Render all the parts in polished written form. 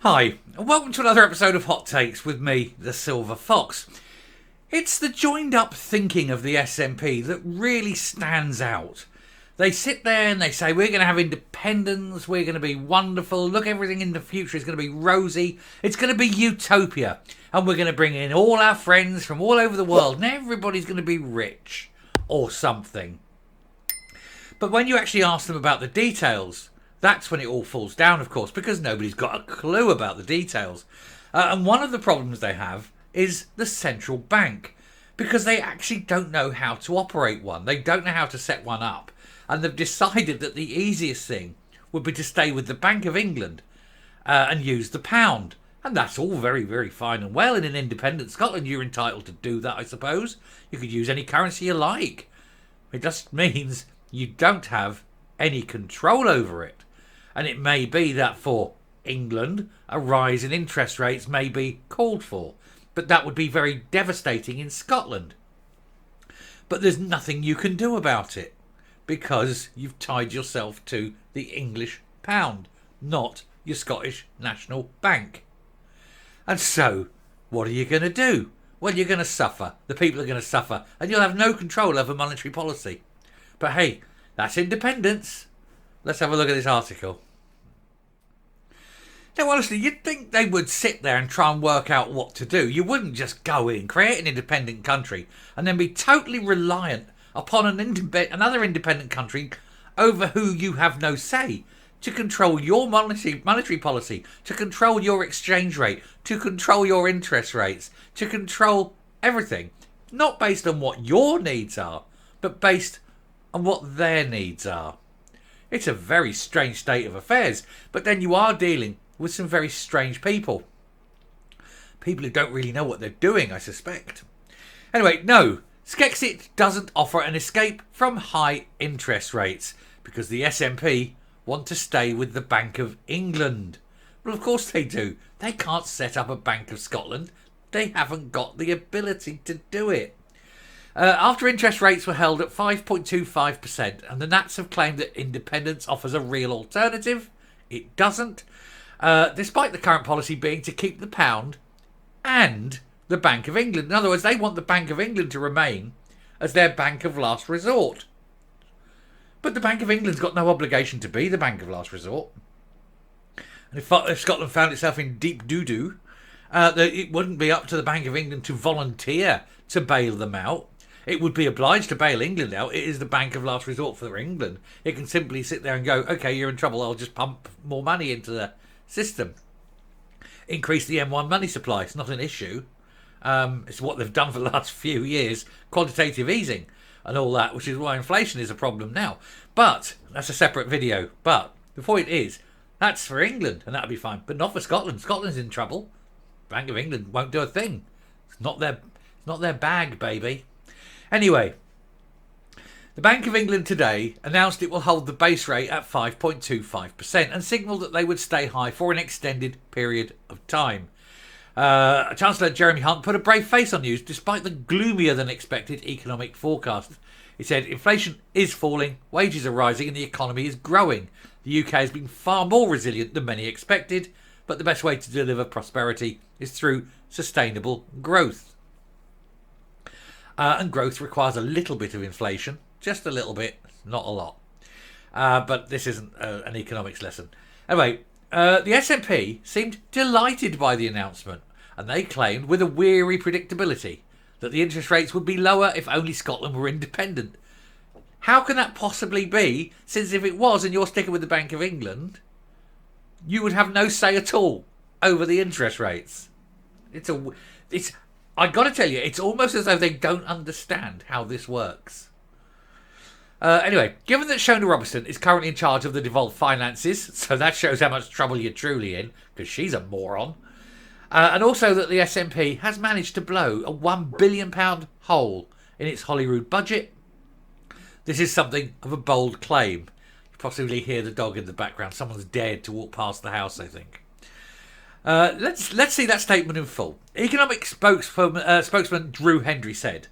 Hi, and welcome to another episode of Hot Takes with me, the Silver Fox. It's the joined up thinking of the SNP that really stands out. They sit there and they say, we're going to have independence, we're going to be wonderful, look, everything in the future is going to be rosy, it's going to be utopia, and we're going to bring in all our friends from all over the world, and everybody's going to be rich, or something. But when you actually ask them about the details, that's when it all falls down, of course, because nobody's got a clue about the details. And one of the problems they have is the central bank, because they actually don't know how to operate one. They don't know how to set one up. And they've decided that the easiest thing would be to stay with the Bank of England and use the pound. And that's all very, very fine and well. In an independent Scotland, you're entitled to do that, I suppose. You could use any currency you like. It just means you don't have any control over it. And it may be that for England, a rise in interest rates may be called for. But that would be very devastating in Scotland. But there's nothing you can do about it, because you've tied yourself to the English pound, not your Scottish National Bank. And so, what are you going to do? Well, you're going to suffer. The people are going to suffer. And you'll have no control over monetary policy. But hey, that's independence. Let's have a look at this article. Now, honestly, you'd think they would sit there and try and work out what to do. You wouldn't just go in, create an independent country, and then be totally reliant upon another independent country over who you have no say, to control your monetary policy, to control your exchange rate, to control your interest rates, to control everything. Not based on what your needs are, but based on what their needs are. It's a very strange state of affairs, but then you are dealing with some very strange people. People who don't really know what they're doing, I suspect. Anyway, no, Skexit doesn't offer an escape from high interest rates, because the SNP want to stay with the Bank of England. Well, of course they do. They can't set up a Bank of Scotland. They haven't got the ability to do it. After interest rates were held at 5.25%, and the Nats have claimed that independence offers a real alternative, it doesn't, despite the current policy being to keep the pound and the Bank of England. In other words, they want the Bank of England to remain as their bank of last resort. But the Bank of England's got no obligation to be the bank of last resort. And if Scotland found itself in deep doo-doo, it wouldn't be up to the Bank of England to volunteer to bail them out. It would be obliged to bail England out. It is the bank of last resort for England. It can simply sit there and go, okay, you're in trouble, I'll just pump more money into the system. Increase the M1 money supply. It's not an issue. It's what they've done for the last few years. Quantitative easing and all that, which is why inflation is a problem now. But that's a separate video. But the point is, that's for England, and that'll be fine. But not for Scotland. Scotland's in trouble. Bank of England won't do a thing. It's not their bag, baby. Anyway, the Bank of England today announced it will hold the base rate at 5.25% and signalled that they would stay high for an extended period of time. Chancellor Jeremy Hunt put a brave face on news despite the gloomier than expected economic forecast. He said inflation is falling, wages are rising and the economy is growing. The UK has been far more resilient than many expected, but the best way to deliver prosperity is through sustainable growth. And growth requires a little bit of inflation. Just a little bit, not a lot. But this isn't an economics lesson. Anyway, the SNP seemed delighted by the announcement, and they claimed with a weary predictability that the interest rates would be lower if only Scotland were independent. How can that possibly be, since if it was and you're sticking with the Bank of England, you would have no say at all over the interest rates? I got to tell you, it's almost as though they don't understand how this works. Anyway, given that Shona Robertson is currently in charge of the devolved finances, so that shows how much trouble you're truly in, because she's a moron, and also that the SNP has managed to blow a £1 billion hole in its Holyrood budget, this is something of a bold claim. You possibly hear the dog in the background. Someone's dared to walk past the house, I think. Let's see that statement in full. Economic spokesman Drew Hendry said,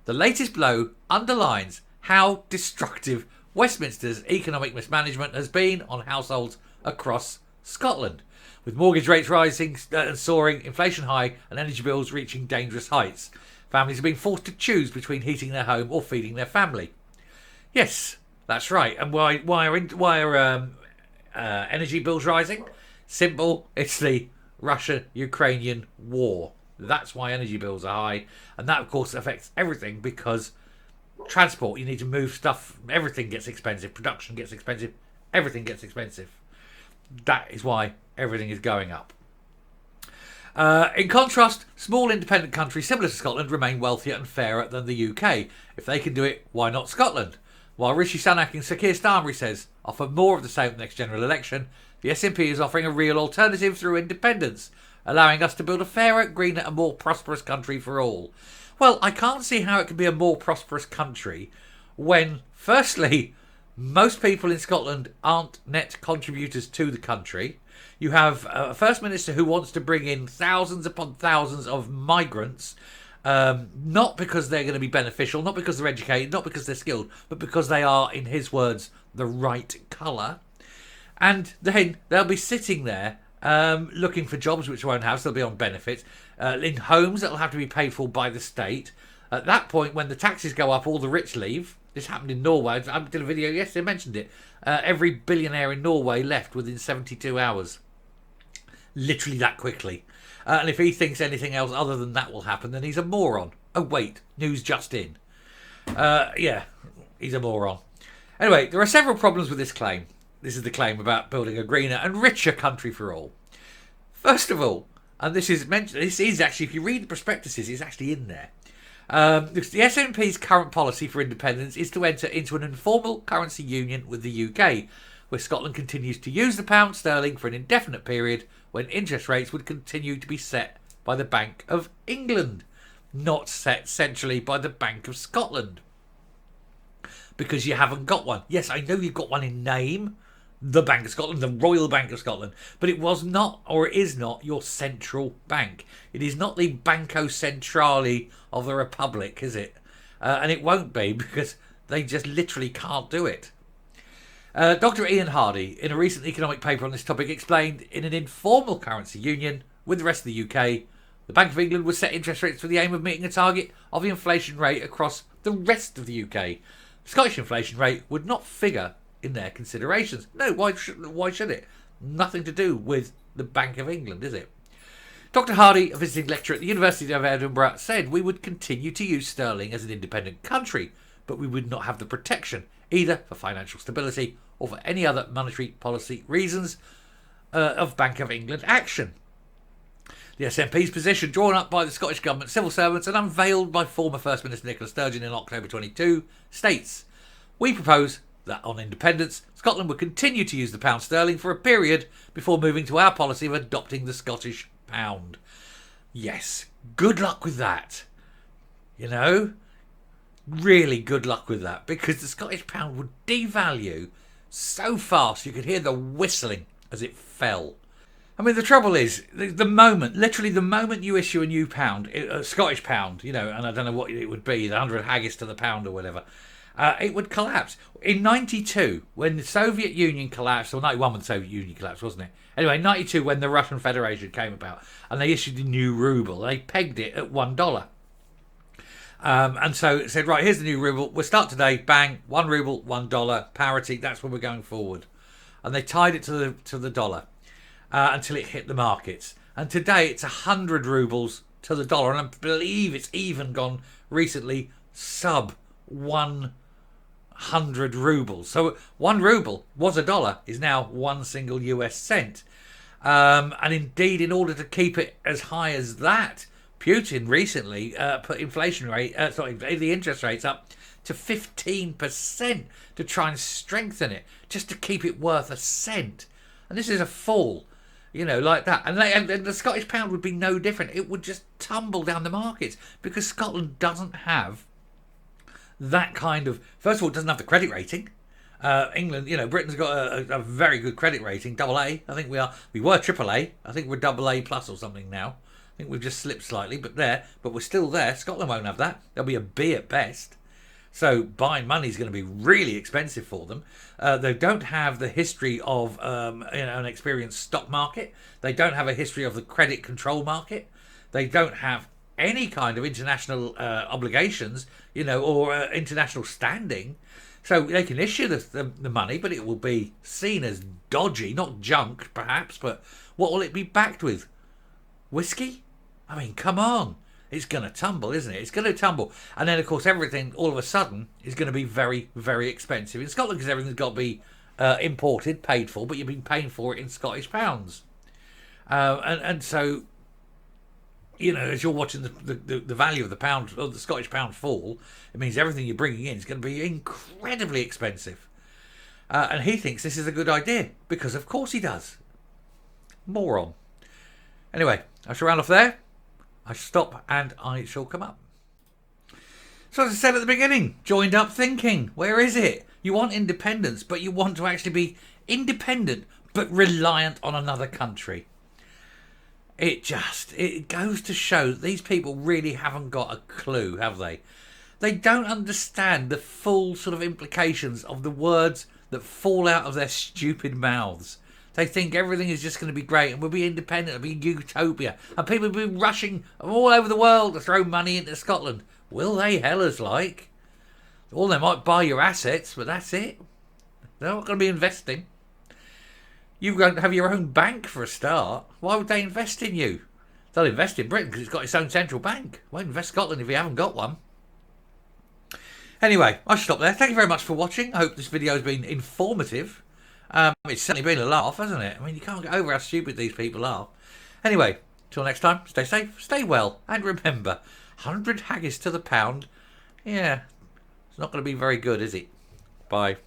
"The latest blow underlines how destructive Westminster's economic mismanagement has been on households across Scotland, with mortgage rates rising and soaring, inflation high, and energy bills reaching dangerous heights. Families are being forced to choose between heating their home or feeding their family. Yes, that's right. And why are energy bills rising? Simple. It's the Russia-Ukrainian war. That's why energy bills are high. And that, of course, affects everything because transport, you need to move stuff. Everything gets expensive. Production gets expensive. Everything gets expensive. That is why everything is going up. In contrast, small independent countries similar to Scotland remain wealthier and fairer than the UK. If they can do it, why not Scotland? While Rishi Sunak and Sir Keir Starmer says offer more of the same at the next general election, the SNP is offering a real alternative through independence, allowing us to build a fairer, greener and more prosperous country for all. Well, I can't see how it can be a more prosperous country when, firstly, most people in Scotland aren't net contributors to the country. You have a First Minister who wants to bring in thousands upon thousands of migrants, not because they're going to be beneficial, not because they're educated, not because they're skilled, but because they are, in his words, the right colour. And then they'll be sitting there looking for jobs which won't have, so they'll be on benefits, in homes that will have to be paid for by the state. At that point, when the taxes go up, all the rich leave. This happened in Norway. I did a video yesterday, I mentioned it. Every billionaire in Norway left within 72 hours. Literally that quickly. And if he thinks anything else other than that will happen, then he's a moron. Oh, wait. News just in. Yeah, he's a moron. Anyway, there are several problems with this claim. This is the claim about building a greener and richer country for all. First of all, and this is mentioned, this is actually, if you read the prospectuses, it's actually in there. The SNP's current policy for independence is to enter into an informal currency union with the UK, where Scotland continues to use the pound sterling for an indefinite period when interest rates would continue to be set by the Bank of England, not set centrally by the Bank of Scotland. Because you haven't got one. Yes, I know you've got one in name, the Bank of Scotland, the Royal Bank of Scotland, but it was not, or it is not, your central bank. It is not the Banco Centrale of the Republic, is it? And it won't be because they just literally can't do it. Dr. Ian Hardy, in a recent economic paper on this topic, explained in an informal currency union with the rest of the UK, the Bank of England would set interest rates with the aim of meeting a target of the inflation rate across the rest of the UK. The Scottish inflation rate would not figure in their considerations. No, why should it? Nothing to do with the Bank of England, is it? Dr. Hardy, a visiting lecturer at the University of Edinburgh, said we would continue to use sterling as an independent country, but we would not have the protection, either for financial stability or for any other monetary policy reasons, of Bank of England action. The SNP's position, drawn up by the Scottish Government civil servants and unveiled by former First Minister Nicola Sturgeon in October 22, states, we propose that on independence, Scotland would continue to use the pound sterling for a period before moving to our policy of adopting the Scottish pound. Yes, good luck with that. You know, really good luck with that, because the Scottish pound would devalue so fast you could hear the whistling as it fell. I mean, the trouble is, the moment you issue a new pound, a Scottish pound, you know, and I don't know what it would be, the 100 haggis to the pound or whatever, it would collapse. In 92, when the Soviet Union collapsed, or 91 when the Soviet Union collapsed, wasn't it? Anyway, 92 when the Russian Federation came about, and they issued a new ruble, they pegged it at $1. And so it said, right, here's the new ruble, we'll start today, bang, 1 ruble, $1, parity, that's where we're going forward. And they tied it to the dollar until it hit the markets. And today it's 100 rubles to the dollar, and I believe it's even gone recently sub 100 rubles. So 1 ruble was $1, is now 1 single US cent. And indeed, in order to keep it as high as that, Putin recently put the interest rates up to 15% to try and strengthen it, just to keep it worth a cent. And this is a fall, you know, like that. And the Scottish pound would be no different. It would just tumble down the markets because Scotland doesn't have that kind of... First of all, it doesn't have the credit rating. England, you know, Britain's got a very good credit rating, AA. I think we are. We were AAA. I think we're AA plus or something now. I think we've just slipped slightly, but we're still there. Scotland won't have that. There'll be a B at best. So buying money is going to be really expensive for them. They don't have the history of an experienced stock market. They don't have a history of the credit control market. They don't have any kind of international obligations, or international standing. So they can issue the money, but it will be seen as dodgy, not junk, perhaps. But what will it be backed with? Whiskey? I mean, come on. It's going to tumble, isn't it? It's going to tumble. And then, of course, everything all of a sudden is going to be very, very expensive in Scotland because everything's got to be imported, paid for, but you've been paying for it in Scottish pounds. And so, as you're watching the value of the pound, or the Scottish pound fall, it means everything you're bringing in is going to be incredibly expensive. And he thinks this is a good idea because, of course, he does. Moron. Anyway, I shall round off there. I shall stop and I shall come up. So as I said at the beginning, joined up thinking. Where is it? You want independence, but you want to actually be independent, but reliant on another country. It goes to show that these people really haven't got a clue, have they? They don't understand the full sort of implications of the words that fall out of their stupid mouths. They think everything is just going to be great and we'll be independent, it'll be utopia. And people will be rushing all over the world to throw money into Scotland. Will they, hellers like? Or they might buy your assets, but that's it. They're not going to be investing. You won't have your own bank for a start. Why would they invest in you? They'll invest in Britain because it's got its own central bank. Won't invest Scotland if you haven't got one. Anyway, I shall stop there. Thank you very much for watching. I hope this video has been informative. It's certainly been a laugh, hasn't it? I mean, you can't get over how stupid these people are. Anyway, till next time, stay safe, stay well, and remember, 100 haggis to the pound. Yeah, it's not going to be very good, is it? Bye.